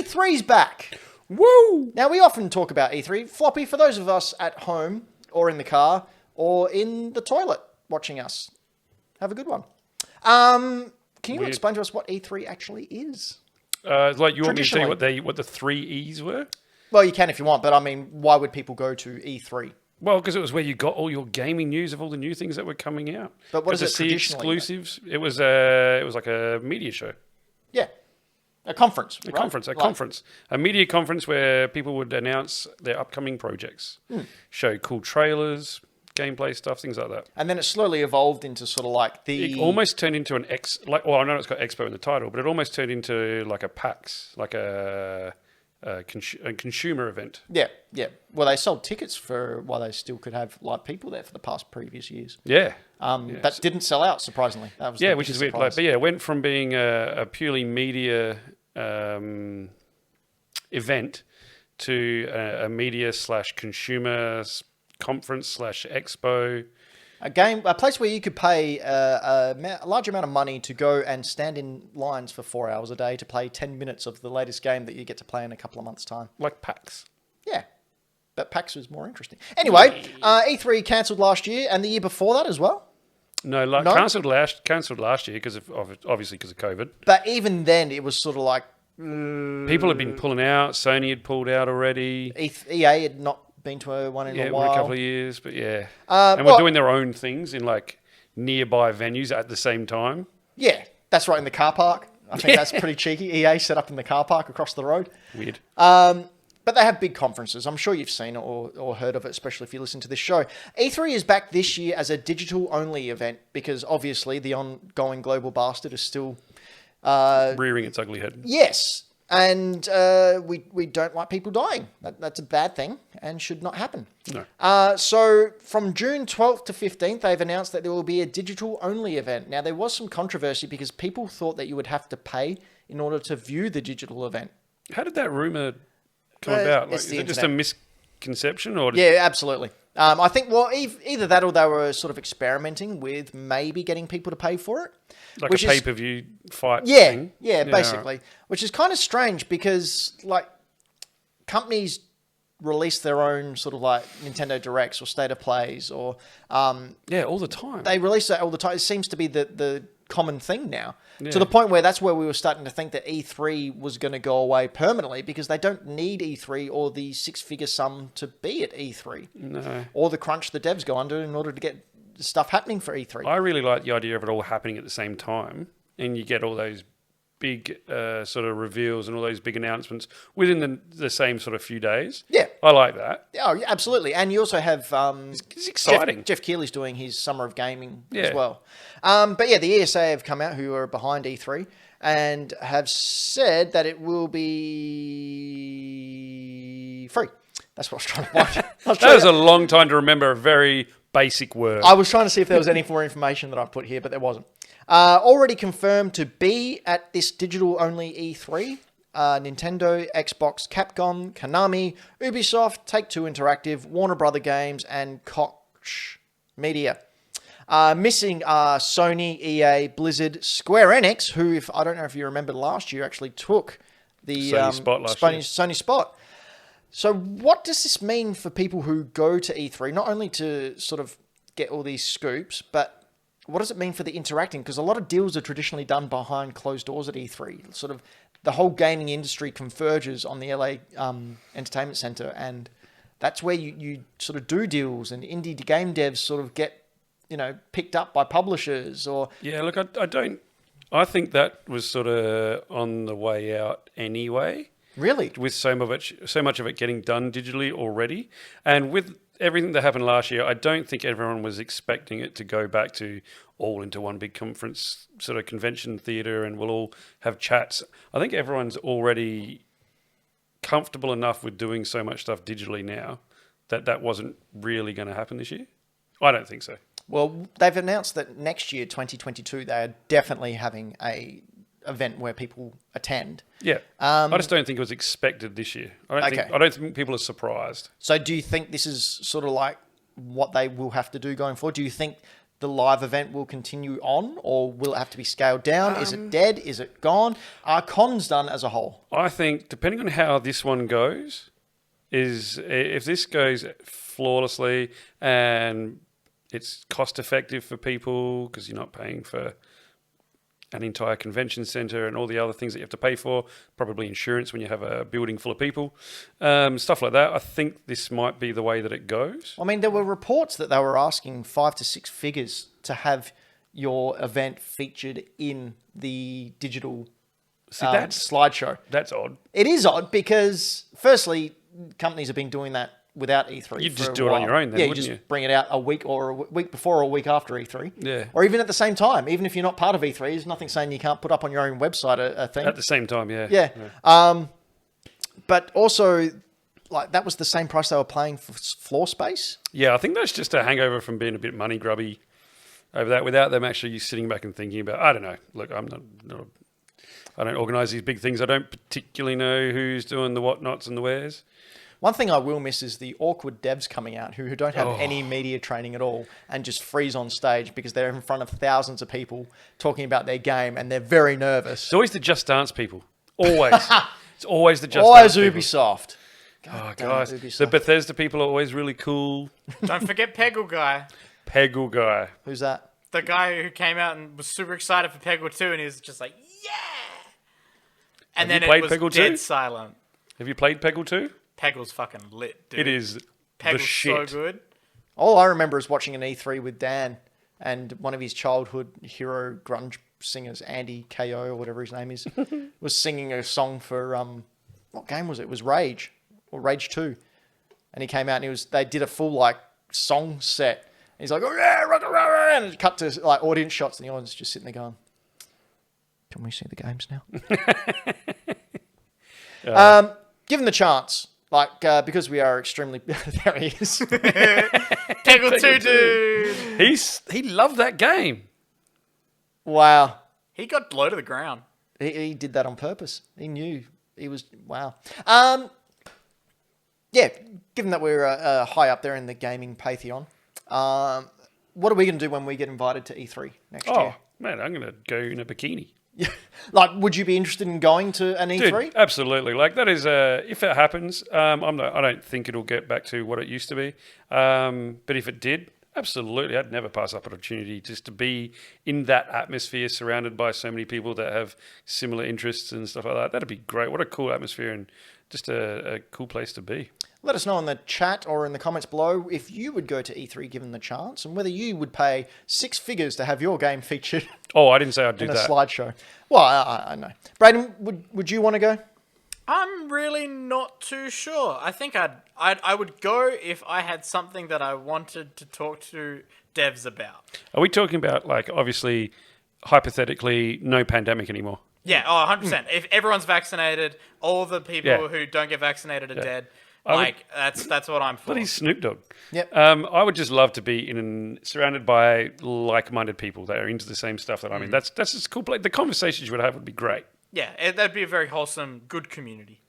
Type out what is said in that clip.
E3's back. Woo! Now, we often talk about E3. Floppy, for those of us at home or in the car or in the toilet watching us, have a good one. Can you explain to us what E3 actually is? Like you want me to tell you what the 3 E's were? Well, you can if you want, but I mean, why would people go to E3? Well, because it was where you got all your gaming news of all the new things that were coming out. But what is it to see traditionally? exclusives? It was like a media show. Yeah. A conference. A conference. A media conference where people would announce their upcoming projects, show cool trailers, gameplay stuff, things like that. And then it slowly evolved into sort of like the... It almost turned into I know it's got Expo in the title, but it almost turned into like a PAX, like a consumer event. Yeah, yeah. Well, they sold tickets for while they still could have live people there for the past previous years. Yeah. That didn't sell out, surprisingly. That was which is weird. But it went from being a purely media event to a media / consumer conference / expo. A place where you could pay a large amount of money to go and stand in lines for 4 hours a day to play 10 minutes of the latest game that you get to play in a couple of months' time. Like PAX. Yeah. But PAX was more interesting. Anyway, E3 cancelled last year and the year before that as well. No, cancelled last year obviously because of COVID. But even then, it was sort of like... People had been pulling out. Sony had pulled out already. EA had not been to one in a while. A couple of years, but yeah. And we're doing their own things in like nearby venues at the same time. Yeah, that's right, in the car park. I think that's pretty cheeky. EA set up in the car park across the road. Weird. But they have big conferences. I'm sure you've seen it or heard of it, especially if you listen to this show. E3 is back this year as a digital-only event because obviously the ongoing global bastard is still... rearing its ugly head. Yes. And we don't like people dying. That's a bad thing and should not happen. No. So from June 12th to 15th, they've announced that there will be a digital-only event. Now, there was some controversy because people thought that you would have to pay in order to view the digital event. How did that rumour come about? Is it just a misconception? Or Yeah, absolutely. I think, either that or they were sort of experimenting with maybe getting people to pay for it. Like a pay-per-view fight thing? Yeah, basically. Right. Which is kind of strange because, like, companies release their own sort of like Nintendo Directs or State of Plays or... all the time. They release that all the time. It seems to be the common thing now. Yeah. To the point where that's where we were starting to think that E3 was going to go away permanently because they don't need E3 or the six-figure sum to be at E3. No. Or the crunch the devs go under in order to get stuff happening for E3. I really like the idea of it all happening at the same time and you get all those big sort of reveals and all those big announcements within the same sort of few days. Yeah. I like that. Oh, yeah, absolutely. And you also have... it's exciting. Jeff Keighley's doing his Summer of Gaming as well. But yeah, the ESA have come out, who are behind E3, and have said that it will be free. That's what I was trying to find. That was a long time to remember a very basic word. I was trying to see if there was any more information that I put here, but there wasn't. Already confirmed to be at this digital-only E3, Nintendo, Xbox, Capcom, Konami, Ubisoft, Take-Two Interactive, Warner Brother Games, and Koch Media. Missing are Sony, EA, Blizzard, Square Enix, who, I don't know if you remember last year, actually took the Sony spot. So what does this mean for people who go to E3, not only to sort of get all these scoops, but what does it mean for the interacting? Because a lot of deals are traditionally done behind closed doors at E3. Sort of the whole gaming industry converges on the LA Entertainment Center, and that's where you sort of do deals, and indie game devs sort of get, picked up by publishers or... Yeah, look, I think that was sort of on the way out anyway. Really? With so much of it getting done digitally already. And with everything that happened last year, I don't think everyone was expecting it to go back to all into one big conference sort of convention theatre and we'll all have chats. I think everyone's already comfortable enough with doing so much stuff digitally now that wasn't really going to happen this year. I don't think so. Well, they've announced that next year, 2022, they are definitely having a event where people attend. Yeah. I just don't think it was expected this year. I don't think people are surprised. So do you think this is sort of like what they will have to do going forward? Do you think the live event will continue on, or will it have to be scaled down? Is it dead? Is it gone? Are cons done as a whole? I think, depending on how this one goes, is if this goes flawlessly and it's cost effective for people because you're not paying for an entire convention center and all the other things that you have to pay for, probably insurance when you have a building full of people, stuff like that. I think this might be the way that it goes. I mean, there were reports that they were asking 5 to 6 figures to have your event featured in the digital slideshow. That's odd. It is odd because, firstly, companies have been doing that without E3. You'd just do it on your own then, yeah, wouldn't you you? just bring it out a week before or a week after E3. Yeah. Or even at the same time. Even if you're not part of E3, there's nothing saying you can't put up on your own website a thing. At the same time, yeah. Yeah. But also, like, that was the same price they were paying for floor space. Yeah, I think that's just a hangover from being a bit money grubby over that without them actually sitting back and thinking about, I don't know. Look, I don't organise these big things. I don't particularly know who's doing the whatnots and the wheres. One thing I will miss is the awkward devs coming out who don't have any media training at all and just freeze on stage because they're in front of thousands of people talking about their game and they're very nervous. It's always the Just Dance people. Always. It's always the Just Always Dance people. Ubisoft. Oh, damn guys. it, Ubisoft. The Bethesda people are always really cool. Don't forget Peggle Guy. Peggle guy. Who's that? The guy who came out and was super excited for Peggle 2 and he was just like, yeah! And Have then you it played was Peggle dead 2? silent. Have you played Peggle 2? Peggle's fucking lit, dude. It is the Peggle's shit. so good. All I remember is watching an E3 with Dan and one of his childhood hero grunge singers, Andy KO or whatever his name is, was singing a song for, what game was it? It was Rage or Rage 2. And he came out and they did a full like song set. And he's like, oh yeah, rock and roll, and it cut to like audience shots and the audience just sitting there going, can we see the games now? Given the chance, like, because we are extremely, there he is. Peggle 2, dude! He loved that game. Wow. He got low to the ground. He did that on purpose. He knew he was, wow. Yeah, given that we're high up there in the gaming pantheon, what are we going to do when we get invited to E3 next Oh, year? man, I'm going to go in a bikini. Like, would you be interested in going to an E3? Dude, absolutely. Like, that is, if it happens, I don't think it'll get back to what it used to be. But if it did, absolutely, I'd never pass up an opportunity just to be in that atmosphere surrounded by so many people that have similar interests and stuff like that. That'd be great. What a cool atmosphere and just a cool place to be. Let us know in the chat or in the comments below if you would go to E3 given the chance and whether you would pay 6 figures to have your game featured Oh, I didn't say I'd do in a that. slideshow. Well, I know. Braden, would you want to go? I'm really not too sure. I think I would go if I had something that I wanted to talk to devs about. Are we talking about, like, obviously, hypothetically, no pandemic anymore? Yeah, 100%. If everyone's vaccinated, all the people Yeah. who don't get vaccinated are dead. I would- Like, that's what I'm for. Bloody Snoop Dogg. Yep. I would just love to be surrounded by like-minded people that are into the same stuff that I'm in. That's just cool. The conversations you would have would be great. Yeah, that'd be a very wholesome, good community.